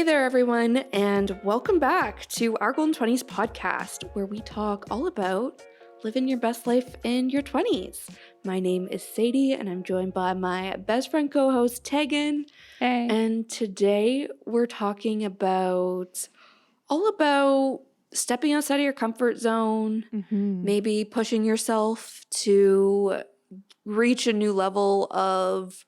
there, everyone, and welcome back to our Golden 20s podcast, where we talk all about living your best life in your 20s. My name is Sadie, and I'm joined by my best friend co-host, Tegan. Hey. And today we're talking about stepping outside of your comfort zone, maybe pushing yourself to reach a new level of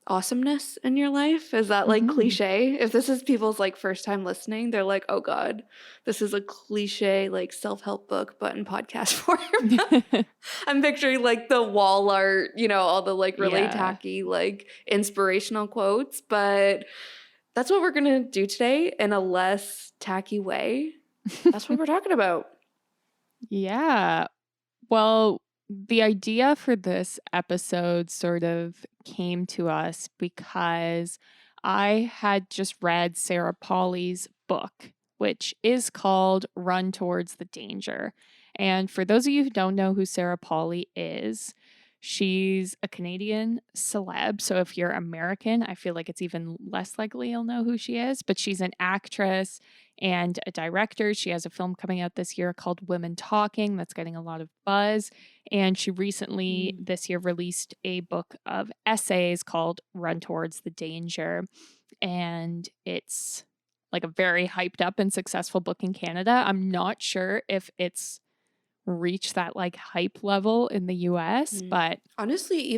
awesomeness in your life. Is that like cliche? If this is people's like first time listening, they're like, oh god, this is a cliche like self-help book but in podcast form. I'm picturing like the wall art, all the like really tacky like inspirational quotes, but that's what we're gonna do today in a less tacky way. That's what we're talking about. Yeah. Well, the idea for this episode sort of came to us because I had just read Sarah Polley's book, which is called Run Towards the Danger. And for those of you who don't know who Sarah Polley is, she's a Canadian celeb. So if you're American, I feel like it's even less likely you'll know who she is. But she's an actress and a director. She has a film coming out this year called Women Talking that's getting a lot of buzz. And she recently this year released a book of essays called Run Towards the Danger. And it's like a very hyped up and successful book in Canada. I'm not sure if it's reached that like hype level in the US, but honestly,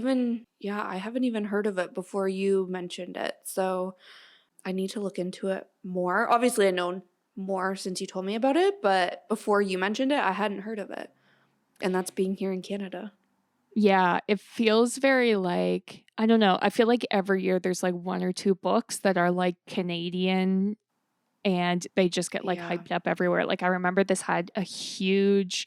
I haven't even heard of it before you mentioned it. So I need to look into it more. Obviously, I know more since you told me about it, but before you mentioned it, I hadn't heard of it. And that's being here in Canada. Yeah, it feels very like, I don't know, I feel like every year there's like one or two books that are like Canadian and they just get like hyped up everywhere. Like I remember this had a huge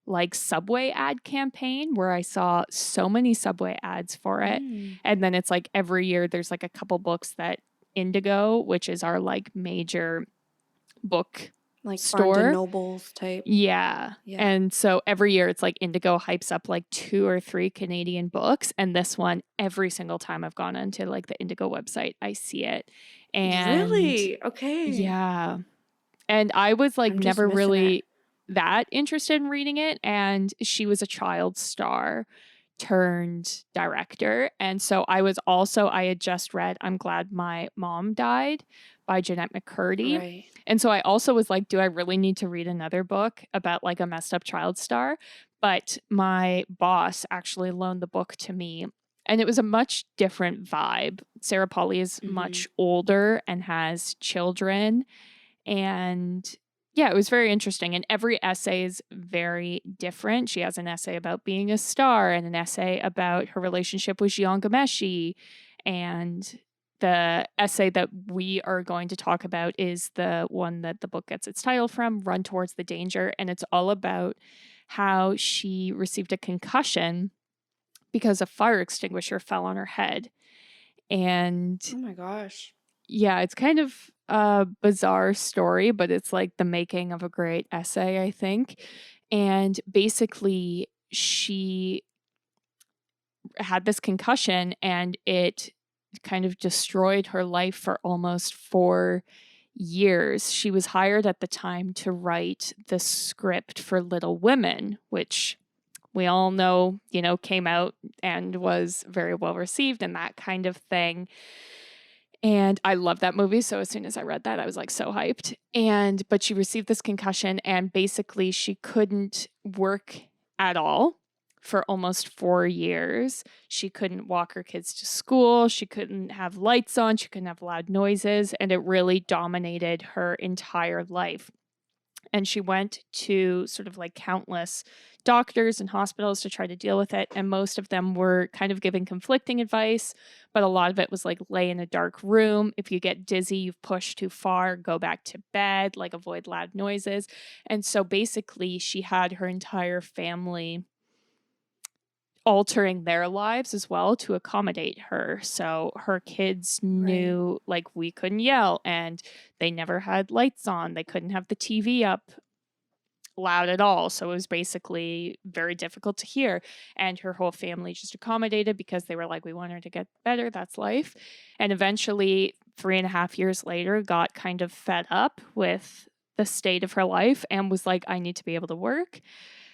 like Subway ad campaign where I saw so many Subway ads for it. And then it's like every year there's like a couple books that Indigo, which is our like major book like store. Barnes and Nobles type. Yeah. And so every year it's like Indigo hypes up like 2 or 3 Canadian books. And this one, every single time I've gone onto like the Indigo website, I see it. And really? Okay. Yeah. And I was like never really that interested in reading it. And she was a child star turned director. And so I had just read I'm Glad My Mom Died by Jeanette McCurdy. Right. And so I also was like, do I really need to read another book about like a messed up child star? But my boss actually loaned the book to me. And it was a much different vibe. Sarah Polley is much older and has children. And yeah, it was very interesting. And every essay is very different. She has an essay about being a star and an essay about her relationship with Jian Ghomeshi. And the essay that we are going to talk about is the one that the book gets its title from, Run Towards the Danger. And it's all about how she received a concussion because a fire extinguisher fell on her head. And oh my gosh. Yeah, it's kind of a bizarre story, but it's like the making of a great essay, I think. And basically, she had this concussion and it kind of destroyed her life for almost 4 years. She was hired at the time to write the script for Little Women, which we all know, came out and was very well received and that kind of thing. And I love that movie. So as soon as I read that, I was like so hyped. But she received this concussion and basically she couldn't work at all for almost 4 years. She couldn't walk her kids to school. She couldn't have lights on. She couldn't have loud noises. And it really dominated her entire life. And she went to sort of like countless doctors and hospitals to try to deal with it. And most of them were kind of giving conflicting advice, but a lot of it was like lay in a dark room. If you get dizzy, you've pushed too far, go back to bed, like avoid loud noises. And so basically she had her entire family altering their lives as well to accommodate her. So her kids knew like we couldn't yell and they never had lights on. They couldn't have the TV up loud at all. So it was basically very difficult to hear. And her whole family just accommodated because they were like, we want her to get better. That's life. And eventually 3.5 years later got kind of fed up with the state of her life and was like, I need to be able to work.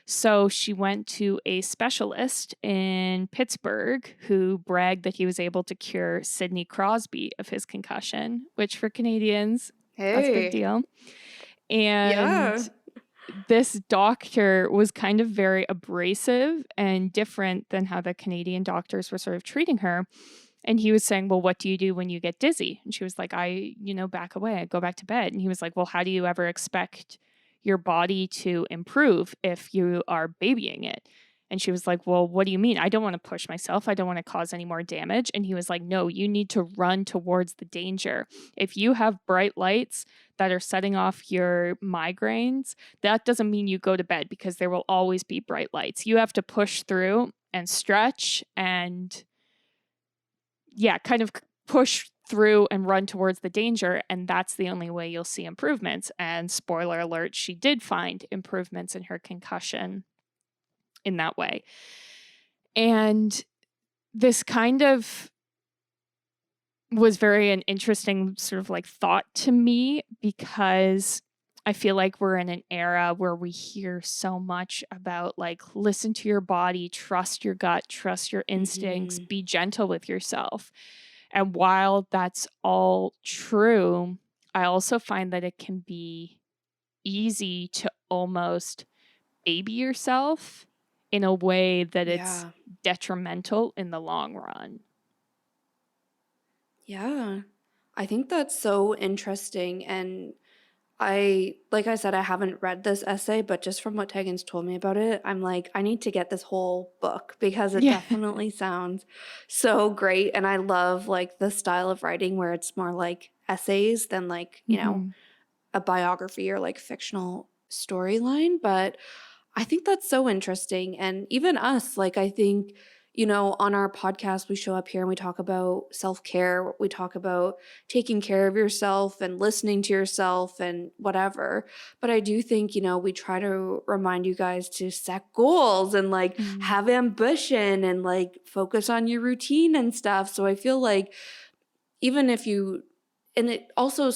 So she went to a specialist in Pittsburgh who bragged that he was able to cure Sidney Crosby of his concussion, which for Canadians, that's a big Hey. deal. And Yeah. this doctor was kind of very abrasive and different than how the Canadian doctors were sort of treating her. And he was saying, well, what do you do when you get dizzy? And she was like, back away. I go back to bed. And he was like, well, how do you ever expect your body to improve if you are babying it? And she was like, well, what do you mean? I don't want to push myself. I don't want to cause any more damage. And he was like, no, you need to run towards the danger. If you have bright lights that are setting off your migraines, that doesn't mean you go to bed, because there will always be bright lights. You have to push through and stretch and kind of push through and run towards the danger. And that's the only way you'll see improvements. And spoiler alert, she did find improvements in her concussion in that way. And this kind of was very an interesting sort of like thought to me, because I feel like we're in an era where we hear so much about like, listen to your body, trust your gut, trust your instincts, be gentle with yourself. And while that's all true, I also find that it can be easy to almost baby yourself in a way that it's detrimental in the long run. Yeah. I think that's so interesting. And like I said, I haven't read this essay, but just from what Tegan's told me about it, I'm like, I need to get this whole book, because it definitely sounds so great. And I love like the style of writing where it's more like essays than like, a biography or like fictional storyline. But I think that's so interesting. And even us, like, I think, on our podcast, we show up here and we talk about self-care. We talk about taking care of yourself and listening to yourself and whatever. But I do think, we try to remind you guys to set goals and like have ambition and like focus on your routine and stuff. So I feel like even if you, and it also,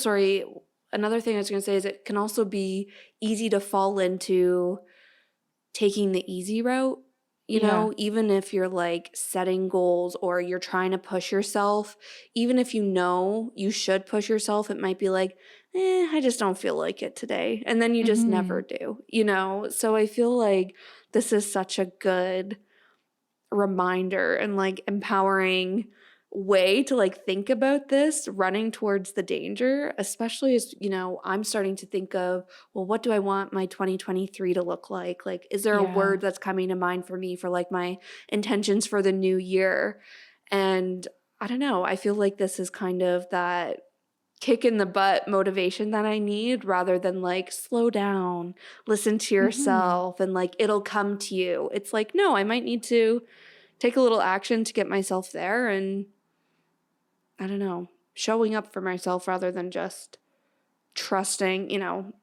another thing I was going to say is it can also be easy to fall into taking the easy route, even if you're like setting goals or you're trying to push yourself, even if you should push yourself, it might be like, I just don't feel like it today. And then you just never do, So I feel like this is such a good reminder and like empowering way to like think about this, running towards the danger, especially as I'm starting to think of, well, what do I want my 2023 to look like? Like, is there a word that's coming to mind for me for like my intentions for the new year? And I don't know, I feel like this is kind of that kick in the butt motivation that I need, rather than like slow down, listen to yourself, and like it'll come to you. It's like, no, I might need to take a little action to get myself there, and I don't know, showing up for myself rather than just trusting,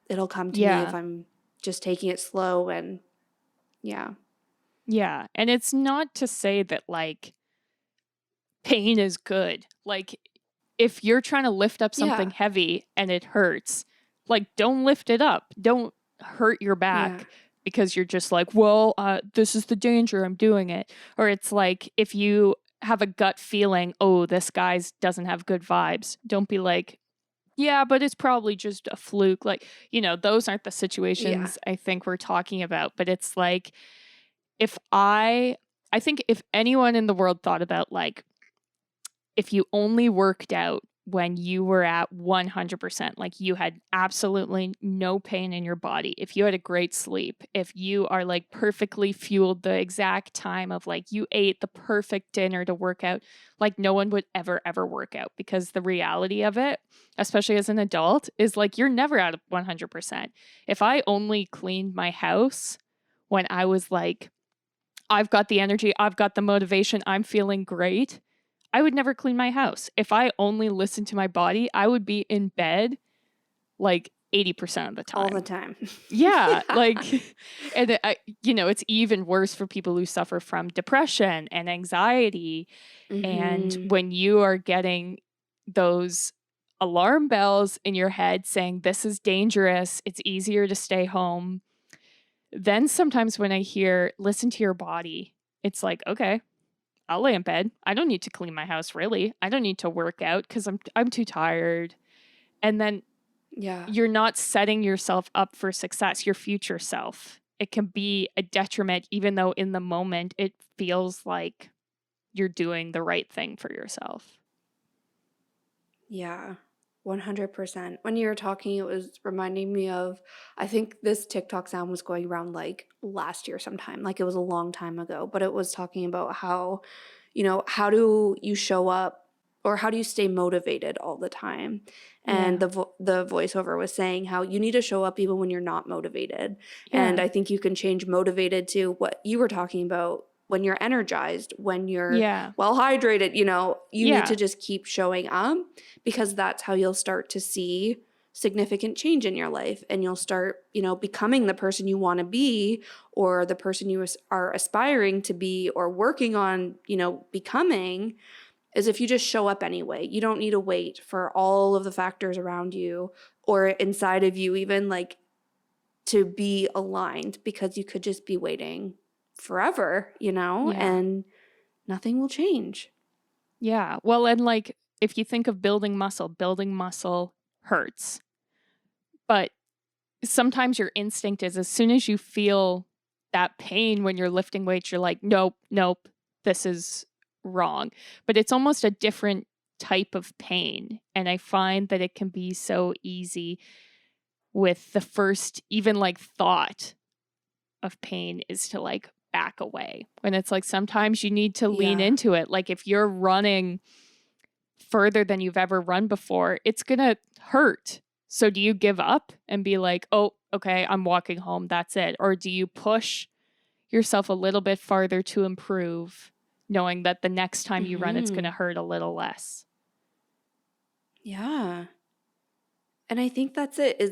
it'll come to me if I'm just taking it slow. And yeah. And it's not to say that like pain is good. Like if you're trying to lift up something heavy and it hurts, like don't lift it up. Don't hurt your back because you're just like, well, this is the danger, I'm doing it. Or it's like if you have a gut feeling, oh, this guy doesn't have good vibes, don't be like, yeah, but it's probably just a fluke. Like, those aren't the situations I think we're talking about. But it's like, I think if anyone in the world thought about like, if you only worked out when you were at 100%, like you had absolutely no pain in your body, if you had a great sleep, if you are like perfectly fueled the exact time of like you ate the perfect dinner to work out, like no one would ever work out, because the reality of it, especially as an adult, is like you're never at 100%. If I only cleaned my house when I was like, I've got the energy, I've got the motivation, I'm feeling great, I would never clean my house. If I only listened to my body, I would be in bed like 80% of the time. All the time. Like, and it's even worse for people who suffer from depression and anxiety. And when you are getting those alarm bells in your head saying, this is dangerous. It's easier to stay home. Then sometimes when I hear, listen to your body, it's like, okay, I'll lay in bed. I don't need to clean my house, really. I don't need to work out because I'm too tired. And then you're not setting yourself up for success, your future self. It can be a detriment, even though in the moment it feels like you're doing the right thing for yourself. Yeah, 100%. When you were talking, it was reminding me of, I think this TikTok sound was going around like last year sometime, like it was a long time ago, but it was talking about how, how do you show up or how do you stay motivated all the time? And the voiceover was saying how you need to show up even when you're not motivated. And I think you can change motivated to what you were talking about, when you're energized, when you're well hydrated, you need to just keep showing up, because that's how you'll start to see significant change in your life, and you'll start, becoming the person you want to be, or the person you are aspiring to be or working on, becoming, is if you just show up anyway. You don't need to wait for all of the factors around you or inside of you even like to be aligned, because you could just be waiting forever, and nothing will change. Yeah. Well, and like if you think of building muscle hurts. But sometimes your instinct is, as soon as you feel that pain when you're lifting weights, you're like, nope, this is wrong. But it's almost a different type of pain. And I find that it can be so easy with the first, even like thought of pain is to like back away. When it's like sometimes you need to lean into it. Like if you're running further than you've ever run before, it's going to hurt. So do you give up and be like, oh, okay, I'm walking home, that's it? Or do you push yourself a little bit farther to improve, knowing that the next time you run, it's going to hurt a little less? Yeah. And I think that's it.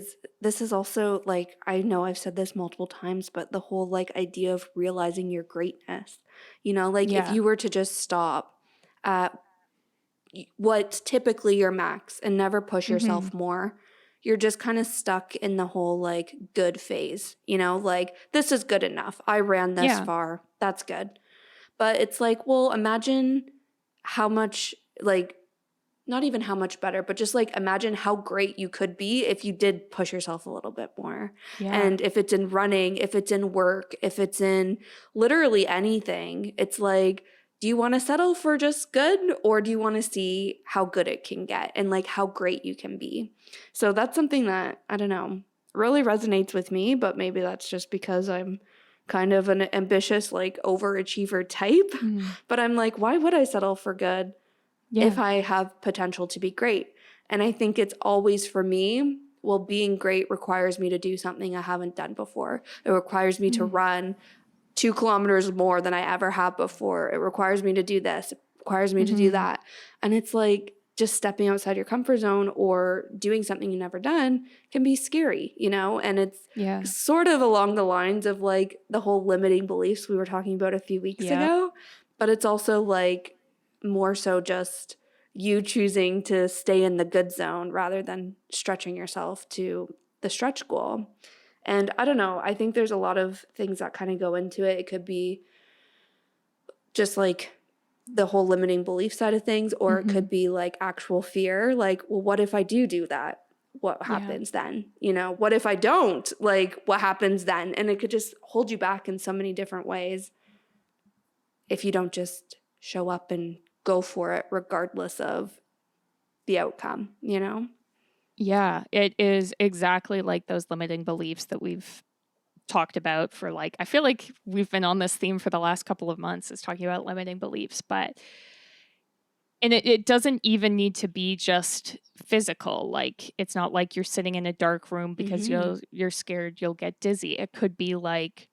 This is also like, I know I've said this multiple times, but the whole like idea of realizing your greatness, if you were to just stop at what's typically your max and never push yourself more, you're just kind of stuck in the whole like good phase, like this is good enough. I ran this far. That's good. But it's like, well, imagine how much, like, not even how much better, but just like imagine how great you could be if you did push yourself a little bit more. And if it's in running, if it's in work, if it's in literally anything, it's like, do you want to settle for just good, or do you want to see how good it can get and like how great you can be? So that's something that, I don't know, really resonates with me, but maybe that's just because I'm kind of an ambitious, like overachiever type. But I'm like, why would I settle for good if I have potential to be great? And I think it's always, for me, well, being great requires me to do something I haven't done before. It requires me to run 2 kilometers more than I ever have before. It requires me to do this. It requires me to do that. And it's like, just stepping outside your comfort zone or doing something you've never done can be scary, And it's sort of along the lines of like the whole limiting beliefs we were talking about a few weeks ago. But it's also like more so just you choosing to stay in the good zone rather than stretching yourself to the stretch goal. And I don't know, I think there's a lot of things that kind of go into it. It could be just like the whole limiting belief side of things, or it could be like actual fear. Like, well, what if I do that? What happens then? What if I don't? Like, what happens then? And it could just hold you back in so many different ways if you don't just show up and go for it regardless of the outcome, Yeah, it is exactly like those limiting beliefs that we've talked about for like, I feel like we've been on this theme for the last couple of months, is talking about limiting beliefs. And it doesn't even need to be just physical. Like, it's not like you're sitting in a dark room because you're scared you'll get dizzy. It could be like,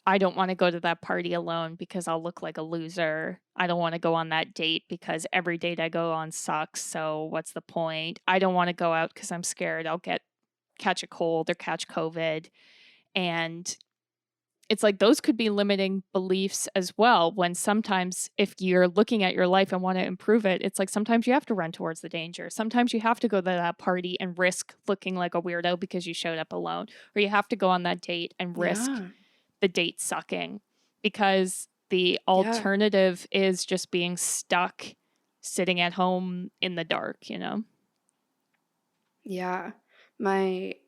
I don't want to go to that party alone because I'll look like a loser. I don't want to go on that date because every date I go on sucks. So what's the point? I don't want to go out because I'm scared I'll catch a cold or catch COVID. And it's like those could be limiting beliefs as well, when sometimes if you're looking at your life and want to improve it, it's like sometimes you have to run towards the danger. Sometimes you have to go to that party and risk looking like a weirdo because you showed up alone, or you have to go on that date and risk Yeah. the date sucking, because the Yeah. alternative is just being stuck sitting at home in the dark, Yeah.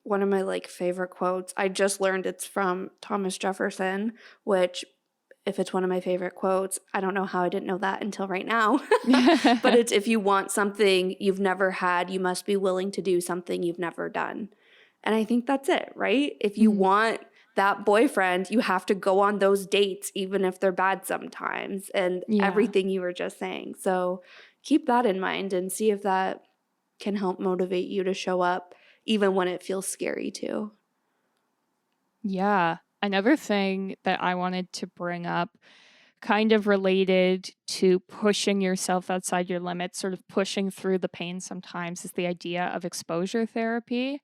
One of my like favorite quotes, I just learned it's from Thomas Jefferson, which if it's one of my favorite quotes, I don't know how I didn't know that until right now. But it's, if you want something you've never had, you must be willing to do something you've never done. And I think that's it, right? If you want that boyfriend, you have to go on those dates, even if they're bad sometimes, and Yeah. everything you were just saying. So keep that in mind and see if that can help motivate you to show up even when it feels scary too. Yeah. Another thing that I wanted to bring up, kind of related to pushing yourself outside your limits, sort of pushing through the pain sometimes, is the idea of exposure therapy.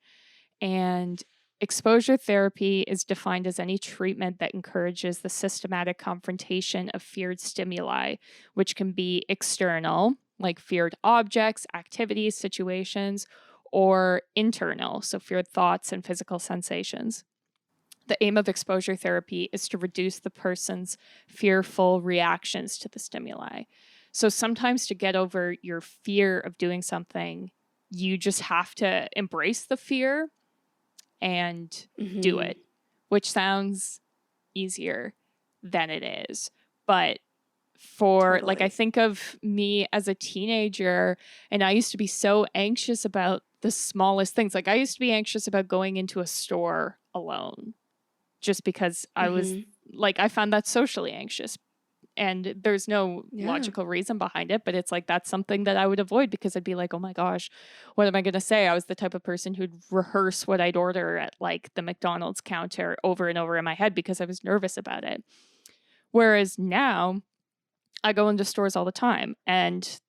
And exposure therapy is defined as any treatment that encourages the systematic confrontation of feared stimuli, which can be external, like feared objects, activities, situations, or internal, so feared thoughts and physical sensations. The aim of exposure therapy is to reduce the person's fearful reactions to the stimuli. So sometimes to get over your fear of doing something, you just have to embrace the fear and do it, which sounds easier than it is. But for like, I think of me as a teenager, and I used to be so anxious about the smallest things. Like I used to be anxious about going into a store alone, just because I was like, I found that socially anxious. And there's no logical reason behind it, but it's like that's something that I would avoid, because I'd be like, oh my gosh, what am I going to say? I was the type of person who'd rehearse what I'd order at like the McDonald's counter over and over in my head because I was nervous about it. Whereas now I go into stores all the time, and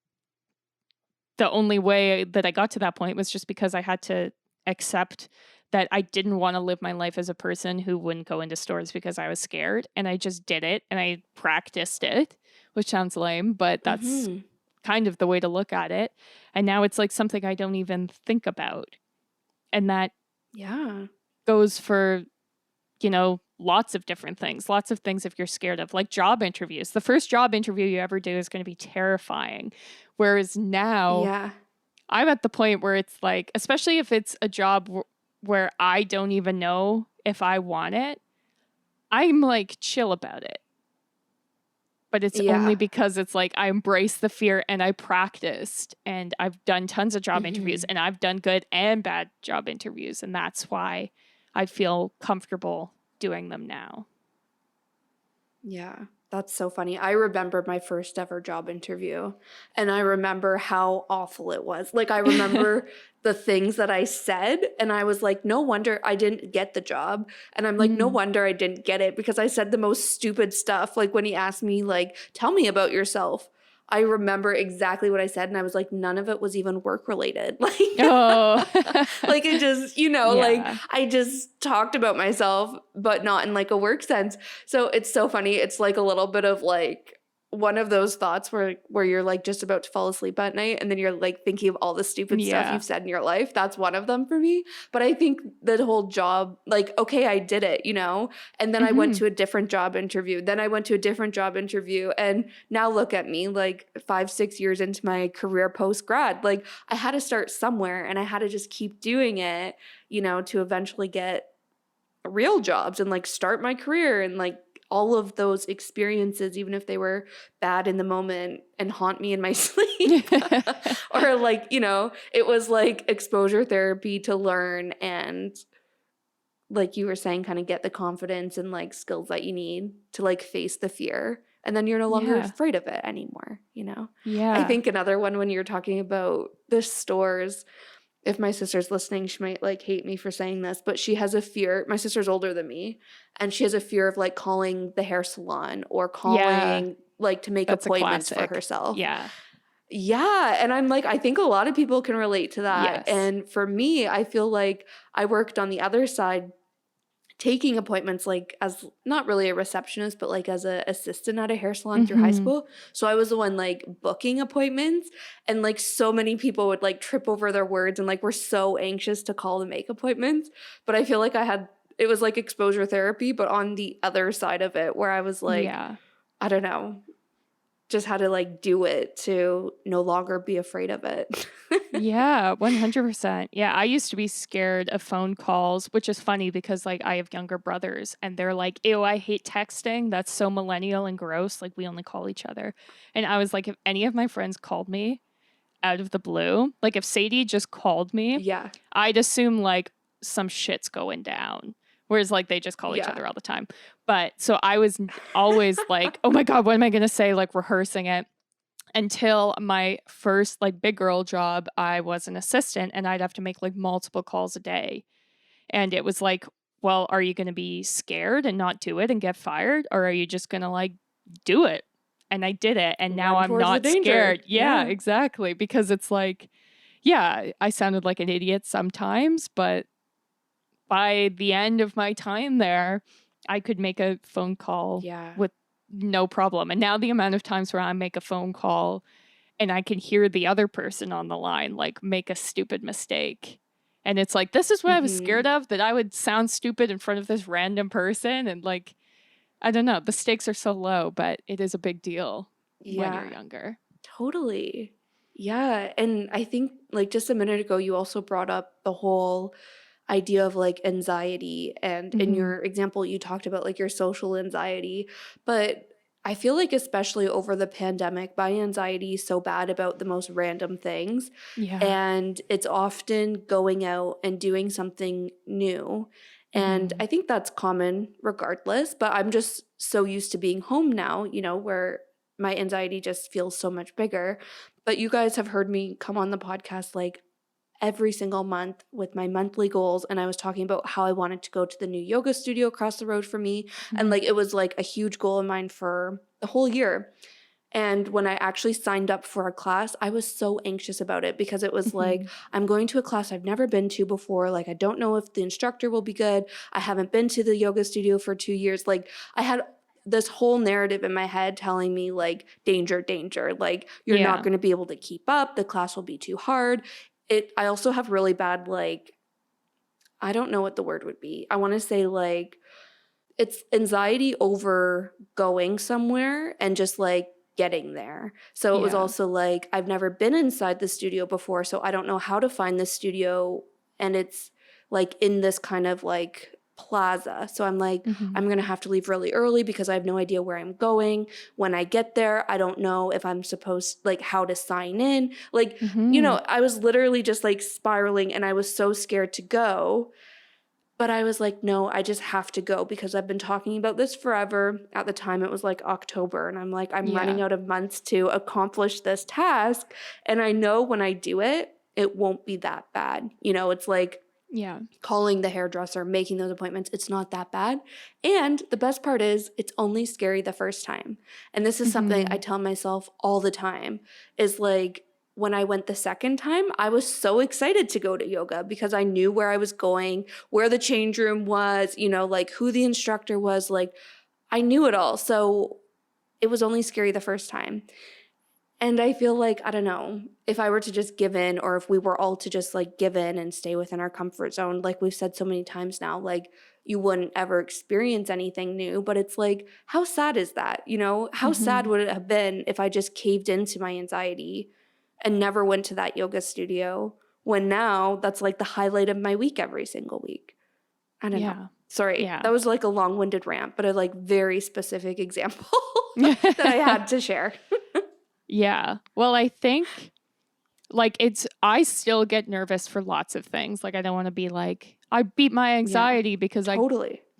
the only way that I got to that point was just because I had to accept that I didn't want to live my life as a person who wouldn't go into stores because I was scared. And I just did it, and I practiced it, which sounds lame, but that's kind of the way to look at it. And now it's like something I don't even think about. And that goes for, lots of different things, lots of things if you're scared of, like job interviews. The first job interview you ever do is going to be terrifying. Whereas now I'm at the point where it's like, especially if it's a job where I don't even know if I want it, I'm like chill about it. But it's only because it's like I embrace the fear and I practiced, and I've done tons of job interviews, and I've done good and bad job interviews. And that's why I feel comfortable doing them now. Yeah, that's so funny. I remember my first ever job interview, and I remember how awful it was. Like, I remember the things that I said, and I was like, no wonder I didn't get the job. And I'm like, no wonder I didn't get it, because I said the most stupid stuff. Like when he asked me, like, tell me about yourself, I remember exactly what I said, and I was like, none of it was even work related. Like, like it just, like I just talked about myself, but not in like a work sense. So it's so funny. It's like a little bit of like one of those thoughts where you're like just about to fall asleep at night, and then you're like thinking of all the stupid stuff you've said in your life. That's one of them for me. But I think the whole job, like, okay, I did it, and then I went to a different job interview. Then I went to a different job interview. And now look at me, like 5-6 years into my career post-grad. Like, I had to start somewhere, and I had to just keep doing it, to eventually get real jobs and like start my career, and like all of those experiences, even if they were bad in the moment and haunt me in my sleep, or like, it was like exposure therapy to learn, and like you were saying, kind of get the confidence and like skills that you need to like face the fear. And then you're no longer afraid of it anymore, I think another one, when you're talking about the stores, if my sister's listening, she might like hate me for saying this, but she has a fear. My sister's older than me, and she has a fear of like calling the hair salon or calling like to make appointments for herself. Yeah. And I'm like, I think a lot of people can relate to that. And for me, I feel like I worked on the other side taking appointments like as not really a receptionist, but like as an assistant at a hair salon through high school. So I was the one like booking appointments, and like so many people would like trip over their words and like were so anxious to call to make appointments. But I feel like it was like exposure therapy, but on the other side of it, where I was like, I don't know, just had to like do it to no longer be afraid of it. Yeah, 100%. Yeah, I used to be scared of phone calls, which is funny because like I have younger brothers and they're like, ew, I hate texting. That's so millennial and gross. Like we only call each other. And I was like, if any of my friends called me out of the blue, like if Sadie just called me, Yeah. I'd assume like some shit's going down. Whereas like they just call each other all the time. But so I was always like, oh my God, what am I going to say? Like rehearsing it. Until my first like big girl job, I was an assistant and I'd have to make like multiple calls a day. And it was like, well, are you going to be scared and not do it and get fired? Or are you just going to like do it? And I did it. And now I'm not scared. Yeah, exactly. Because it's like, yeah, I sounded like an idiot sometimes, but by the end of my time there, I could make a phone call with no problem. And now the amount of times where I make a phone call and I can hear the other person on the line like make a stupid mistake. And it's like, this is what I was scared of, that I would sound stupid in front of this random person. And like, I don't know, the stakes are so low, but it is a big deal when you're younger. Totally. Yeah. And I think like just a minute ago, you also brought up the whole idea of like anxiety, and in your example you talked about like your social anxiety, but I feel like especially over the pandemic, my anxiety is so bad about the most random things, and it's often going out and doing something new, and I think that's common regardless, but I'm just so used to being home now, you know, where my anxiety just feels so much bigger. But you guys have heard me come on the podcast like every single month with my monthly goals, and I was talking about how I wanted to go to the new yoga studio across the road from me, and like it was like a huge goal of mine for the whole year. And when I actually signed up for a class, I was so anxious about it because it was like, I'm going to a class I've never been to before. Like, I don't know if the instructor will be good. I haven't been to the yoga studio for 2 years. Like, I had this whole narrative in my head telling me like, danger, danger. Like, you're not going to be able to keep up. The class will be too hard. I also have really bad, like, I don't know what the word would be. I want to say like, it's anxiety over going somewhere and just like getting there. So it was also like, I've never been inside the studio before, so I don't know how to find the studio. And it's like in this kind of like plaza. So I'm like, I'm going to have to leave really early because I have no idea where I'm going. When I get there, I don't know if I'm supposed, like, how to sign in. Like, you know, I was literally just like spiraling, and I was so scared to go. But I was like, no, I just have to go because I've been talking about this forever. At the time, it was like October, and I'm like, I'm running out of months to accomplish this task. And I know when I do it, it won't be that bad. You know, it's like calling the hairdresser, making those appointments. It's not that bad. And the best part is it's only scary the first time. And this is something I tell myself all the time is like, when I went the second time, I was so excited to go to yoga because I knew where I was going, where the change room was, you know, like who the instructor was, like I knew it all. So it was only scary the first time. And I feel like, I don't know, if I were to just give in, or if we were all to just like give in and stay within our comfort zone, like we've said so many times now, like you wouldn't ever experience anything new. But it's like, how sad is that? You know, how sad would it have been if I just caved into my anxiety and never went to that yoga studio, when now that's like the highlight of my week every single week? I don't know. Sorry, that was like a long-winded rant, but a like very specific example that I had to share. Well, I think like I still get nervous for lots of things. Like I don't want to be like, I beat my anxiety because I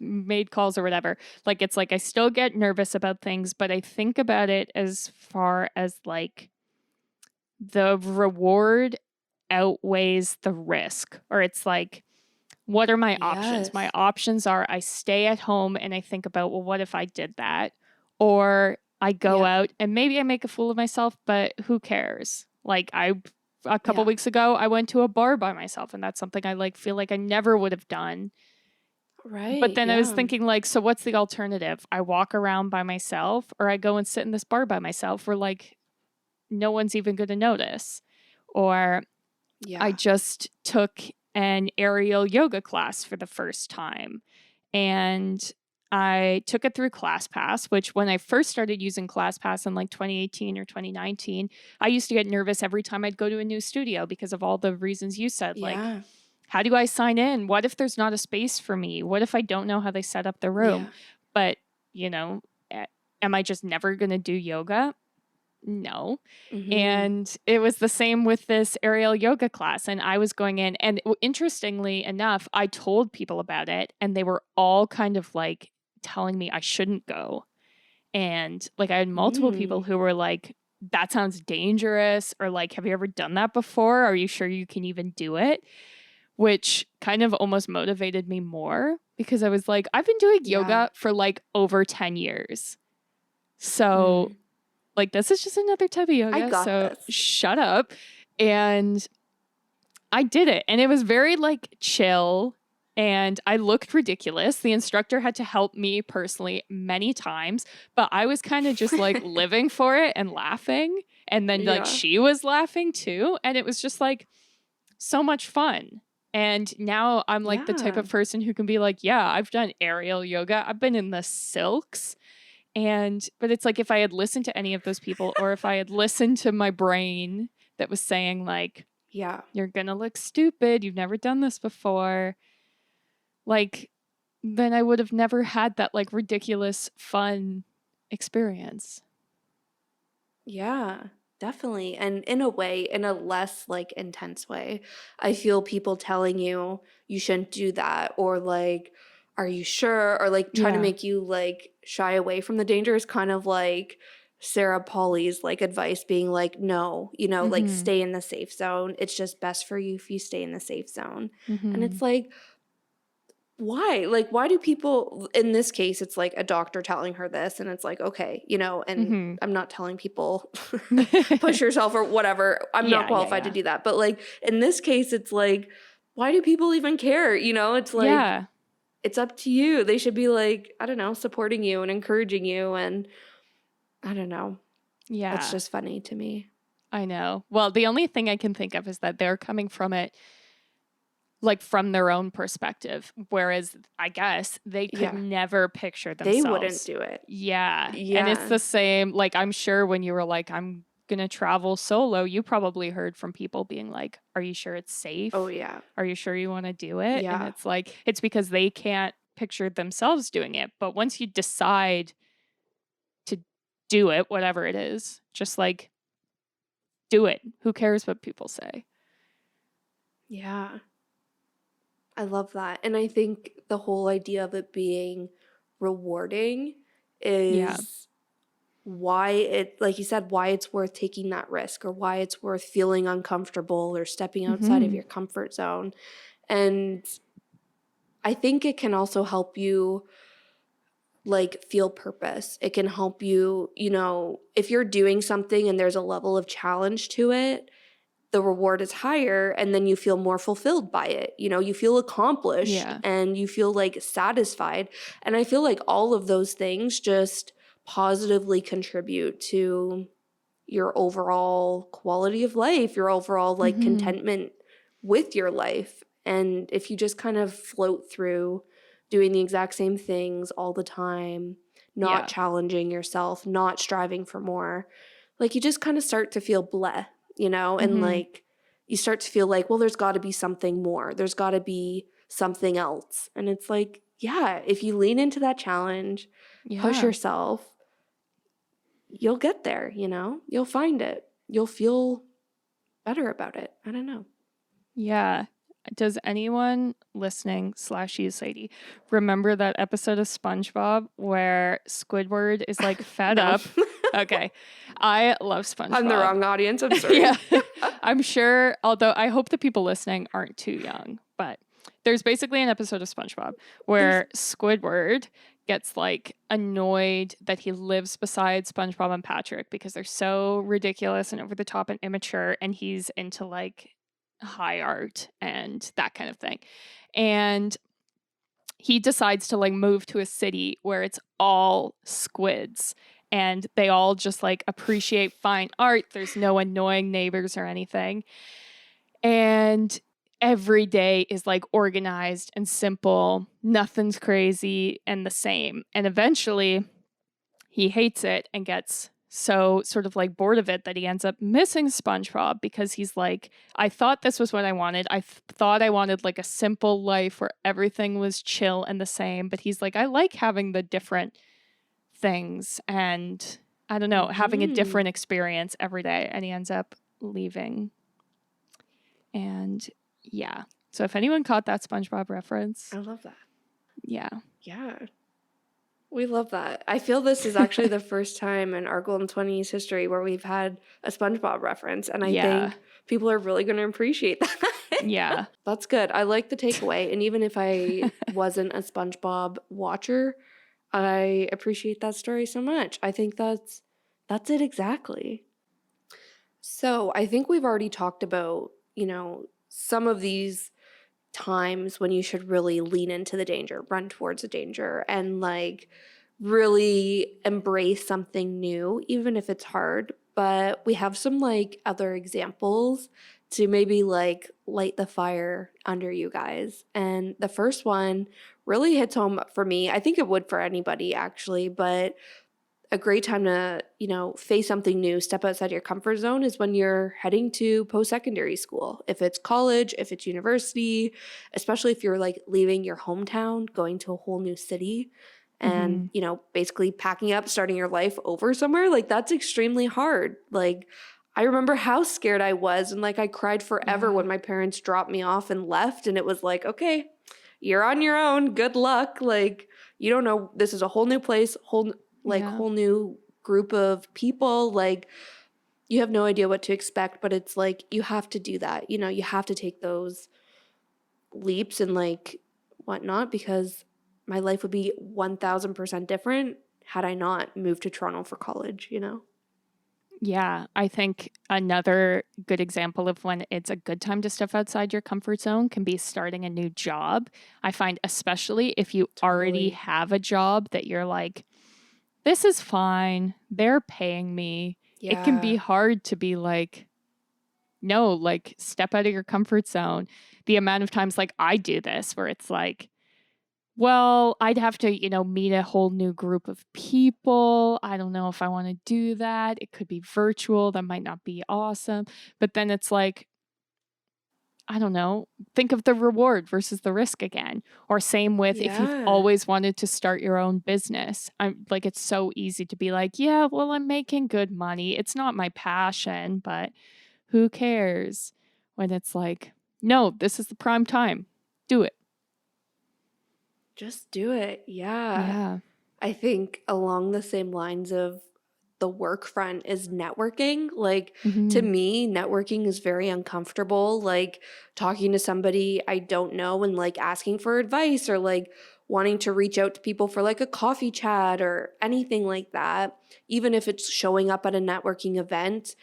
made calls or whatever. Like it's like I still get nervous about things, but I think about it as far as like the reward outweighs the risk, or it's like, what are my options? My options are I stay at home and I think about, well, what if I did that? Or I go out and maybe I make a fool of myself, but who cares? Like a couple weeks ago, I went to a bar by myself, and that's something I like feel like I never would have done But Right. then I was Yeah. thinking, like, so what's the alternative? I walk around by myself, or I go and sit in this bar by myself where, like, no one's even going to notice. Or I Yeah. just took an aerial yoga class for the first time. And I took it through ClassPass, which when I first started using ClassPass in like 2018 or 2019, I used to get nervous every time I'd go to a new studio because of all the reasons you said. Like, Yeah. how do I sign in? What if there's not a space for me? What if I don't know how they set up the room? Yeah. But, you know, am I just never going to do yoga? No. Mm-hmm. And it was the same with this aerial yoga class. And I was going in, and interestingly enough, I told people about it, and they were all kind of like telling me I shouldn't go. And like, I had multiple people Mm. who were like, that sounds dangerous, or like, have you ever done that before? Are you sure you can even do it? Which kind of almost motivated me more, because I was like, I've been doing Yeah. yoga for like over 10 years. So Mm. like, this is just another type of I yoga, got so this. shut up. And I did it, and it was very like chill, and I looked ridiculous. The instructor had to help me personally many times, but I was kind of just like living for it and laughing. And then like Yeah. she was laughing too. And it was just like so much fun. And now I'm like the type Yeah. of person who can be like, yeah, I've done aerial yoga. I've been in the silks. But it's like, if I had listened to any of those people, or if I had listened to my brain that was saying like, Yeah. you're gonna look stupid, you've never done this before, like, then I would have never had that like ridiculous fun experience. Yeah. Definitely. And in a way, in a less like intense way, I feel people telling you shouldn't do that, or like, are you sure? Or like trying to Yeah. make you like shy away from the danger is kind of like Sarah Polley's like advice being like, no, like Mm-hmm. stay in the safe zone. It's just best for you if you stay in the safe zone. And Mm-hmm. it's like, why? Like, why do people, in this case, it's like a doctor telling her this, and it's like, okay, and Mm-hmm. I'm not telling people push yourself or whatever. I'm not Yeah, yeah, qualified to yeah. do that. But like, in this case, it's like, why do people even care? It's like, Yeah. it's up to you. They should be like, I don't know, supporting you and encouraging you. And I don't know. That's Yeah. just funny to me. I know. Well, the only thing I can think of is that they're coming from it like from their own perspective, whereas I guess they could Yeah. never picture They wouldn't themselves. do it. Yeah. And it's Yeah. the same, like, I'm sure when you were like, I'm gonna travel solo, you probably heard from people being like, are you sure it's Oh, safe? yeah. Are you sure you want to do it? And Yeah. it's like, it's because they can't picture themselves doing it. But once you decide to do it, whatever it is, just like do it. Who cares what people say? Yeah. I love that. And I think the whole idea of it being rewarding Yeah. is why like you said, why it's worth taking that risk, or why it's worth feeling uncomfortable or stepping outside of Mm-hmm. your comfort zone. And I think it can also help you like feel purpose. It can help you, if you're doing something and there's a level of challenge to it, the reward is higher, and then you feel more fulfilled by it. You feel accomplished Yeah. and you feel like satisfied. And I feel like all of those things just positively contribute to your overall quality of life, your overall like Mm-hmm. contentment with your life. And if you just kind of float through doing the exact same things all the time, not Yeah. challenging yourself, not striving for more, like you just kind of start to feel bleh, and Mm-hmm. like you start to feel like, well, there's got to be something more. There's got to be something else. And it's like, yeah, if you lean into that challenge, push Yeah. yourself, you'll get there, you'll find it. You'll feel better about it. I don't know. Yeah. Does anyone listening / you, Sadie, remember that episode of SpongeBob where Squidward is like fed No. up? Okay. I love SpongeBob. I'm the wrong audience. I'm sorry. Yeah. I'm sure, although I hope the people listening aren't too young, but there's basically an episode of SpongeBob where Squidward gets like annoyed that he lives beside SpongeBob and Patrick because they're so ridiculous and over the top and immature, and he's into like high art and that kind of thing. And he decides to like move to a city where it's all squids and they all just like appreciate fine art. There's no annoying neighbors or anything. And every day is like organized and simple. Nothing's crazy and the same. And eventually he hates it and gets so sort of like bored of it that he ends up missing SpongeBob because he's like, I thought this was what I wanted. I thought I wanted like a simple life where everything was chill and the same. But he's like, I like having the different things and I don't know, having a different experience every day. And he ends up leaving. And yeah. So if anyone caught that SpongeBob reference. I love that. Yeah. Yeah. We love that. I feel this is actually the first time in our Golden 20s history where we've had a SpongeBob reference. And I think people are really going to appreciate that. Yeah. That's good. I like the takeaway. And even if I wasn't a SpongeBob watcher, I appreciate that story so much. I think that's it exactly. So I think we've already talked about, some of these times when you should really lean into the danger, run towards the danger, and like really embrace something new, even if it's hard. But we have some like other examples to maybe like light the fire under you guys. And the first one really hits home for me. I think it would for anybody actually, but a great time to, face something new, step outside your comfort zone is when you're heading to post-secondary school. If it's college, if it's university, especially if you're like leaving your hometown, going to a whole new city and, basically packing up, starting your life over somewhere, like that's extremely hard. Like I remember how scared I was and like I cried forever when my parents dropped me off and left and it was like, okay, you're on your own. Good luck. Like you don't know, this is a whole new place, whole new group of people. Like you have no idea what to expect, but it's like you have to do that. You have to take those leaps and like whatnot because my life would be 1000% different had I not moved to Toronto for college, Yeah, I think another good example of when it's a good time to step outside your comfort zone can be starting a new job. I find especially if you already have a job that you're like, this is fine, they're paying me. Yeah. It can be hard to be like, no, like step out of your comfort zone. The amount of times like I do this where it's like, well, I'd have to, meet a whole new group of people. I don't know if I want to do that. It could be virtual. That might not be awesome. But then it's like, I don't know, think of the reward versus the risk again. Or same with if you've always wanted to start your own business. I'm like, it's so easy to be like, yeah, well, I'm making good money. It's not my passion, but who cares? When it's like, no, this is the prime time. Do it. Just do it. Yeah. I think along the same lines of the work front is networking. Like to me, networking is very uncomfortable. Like talking to somebody I don't know and like asking for advice or like wanting to reach out to people for like a coffee chat or anything like that. Even if it's showing up at a networking event,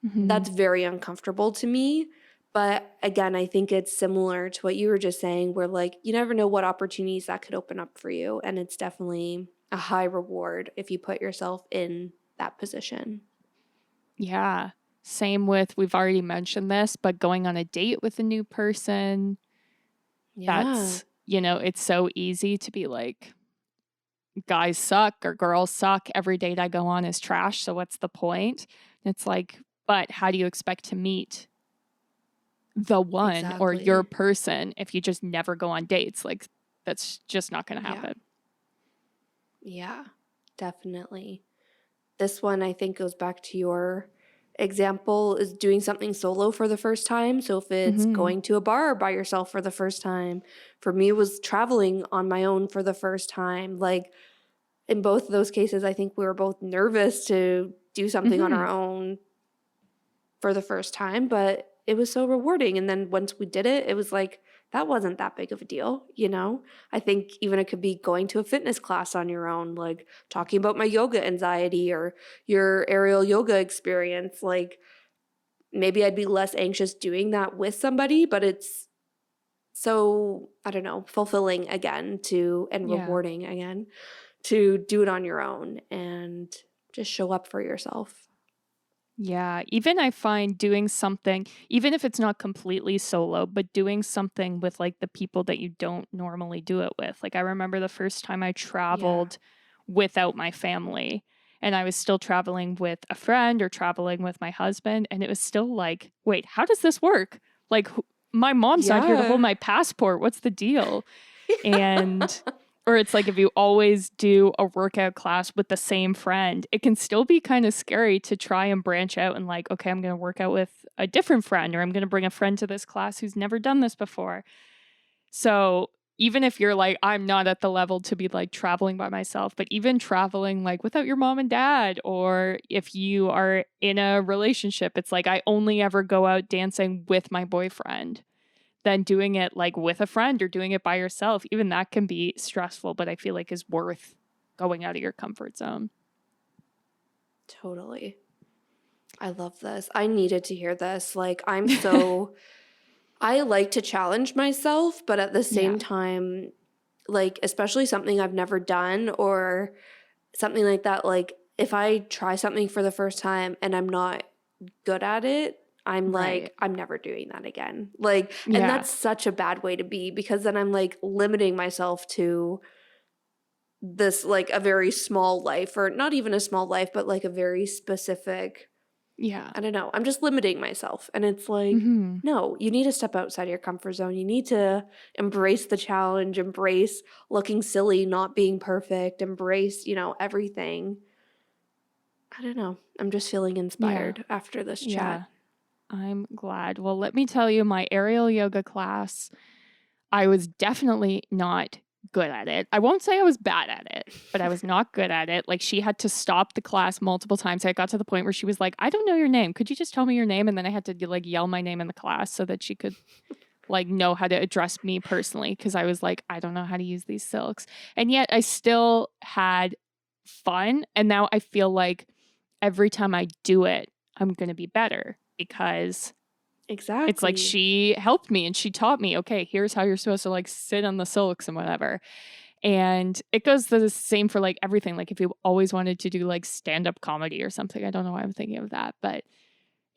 that's very uncomfortable to me. But again, I think it's similar to what you were just saying where like you never know what opportunities that could open up for you. And it's definitely a high reward if you put yourself in that position. Yeah. Same with, we've already mentioned this, but going on a date with a new person. Yeah. That's, it's so easy to be like, guys suck or girls suck. Every date I go on is trash. So what's the point? It's like, but how do you expect to meet the one or your person if you just never go on dates? Like that's just not going to happen. Yeah, definitely. This one I think goes back to your example is doing something solo for the first time. So if it's going to a bar by yourself for the first time, for me it was traveling on my own for the first time. Like in both of those cases, I think we were both nervous to do something on our own for the first time, but it was so rewarding. And then once we did it, it was like, that wasn't that big of a deal, I think even it could be going to a fitness class on your own, like talking about my yoga anxiety or your aerial yoga experience. Like maybe I'd be less anxious doing that with somebody, but it's so, I don't know, fulfilling again and Yeah. rewarding again to do it on your own and just show up for yourself. Yeah, even I find doing something, even if it's not completely solo, but doing something with like the people that you don't normally do it with. Like I remember the first time I Yeah. traveled without my family, and I was still traveling with a friend or traveling with my husband, and it was still like, wait, how does this work? Like my mom's not here to hold Yeah. my passport. What's the deal? And or it's like if you always do a workout class with the same friend, it can still be kind of scary to try and branch out and like, okay, I'm going to work out with a different friend, or I'm going to bring a friend to this class who's never done this before. So even if you're like, I'm not at the level to be like traveling by myself, but even traveling like without your mom and dad, or if you are in a relationship, it's like I only ever go out dancing with my boyfriend, than doing it like with a friend or doing it by yourself. Even that can be stressful, but I feel like is worth going out of your comfort zone. Totally. I love this. I needed to hear this. Like, I like to challenge myself, but at the Yeah. same time, like, especially something I've never done or something like that, like, if I try something for the first time and I'm not good at it, I'm Right. like, I'm never doing that again. Like, and Yeah. that's such a bad way to be because then I'm like limiting myself to this, like, a very small life, or not even a small life, but like a very specific, Yeah. I don't know. I'm just limiting myself. And it's like, Mm-hmm. no, you need to step outside your comfort zone. You need to embrace the challenge, embrace looking silly, not being perfect, embrace, everything. I don't know. I'm just feeling Yeah. inspired after this chat. Yeah. I'm glad. Well, let me tell you, my aerial yoga class, I was definitely not good at it. I won't say I was bad at it, but I was not good at it. Like she had to stop the class multiple times. I got to the point where she was like, I don't know your name. Could you just tell me your name? And then I had to like yell my name in the class so that she could like know how to address me personally, because I was like, I don't know how to use these silks. And yet I still had fun. And now I feel like every time I do it, I'm going to be better because it's like Exactly. she helped me and she taught me, okay, here's how you're supposed to like sit on the silks and whatever. And it goes the same for like everything. Like if you always wanted to do like stand-up comedy or something, I don't know why I'm thinking of that, but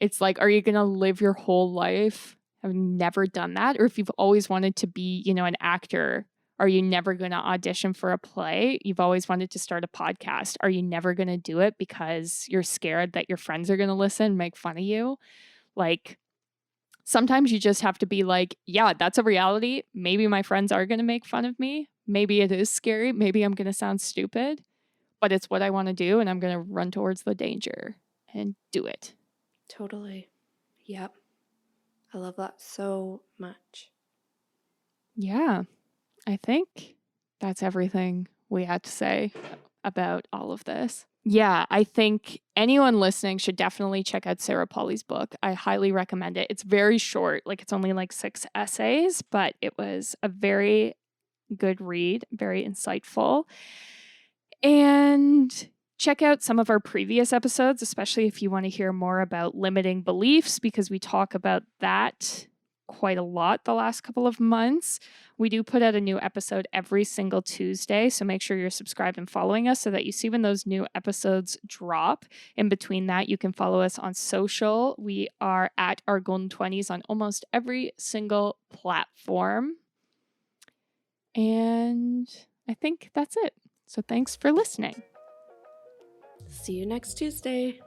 it's like, are you going to live your whole life have never done that? Or if you've always wanted to be, an actor, are you never going to audition for a play? You've always wanted to start a podcast. Are you never going to do it because you're scared that your friends are going to listen, make fun of you? Like, sometimes you just have to be like, yeah, that's a reality. Maybe my friends are going to make fun of me. Maybe it is scary. Maybe I'm going to sound stupid, but it's what I want to do. And I'm going to run towards the danger and do it. Totally. Yep. I love that so much. Yeah, I think that's everything we had to say about all of this. Yeah, I think anyone listening should definitely check out Sarah Polley's book. I highly recommend it. It's very short, like it's only like 6 essays, but it was a very good read, very insightful. And check out some of our previous episodes, especially if you want to hear more about limiting beliefs, because we talk about that quite a lot the last couple of months. We do put out a new episode every single Tuesday, so make sure you're subscribed and following us so that you see when those new episodes drop. In between that, you can follow us on social. We are at our Golden 20s on almost every single platform. And I think that's it. So thanks for listening. See you next Tuesday.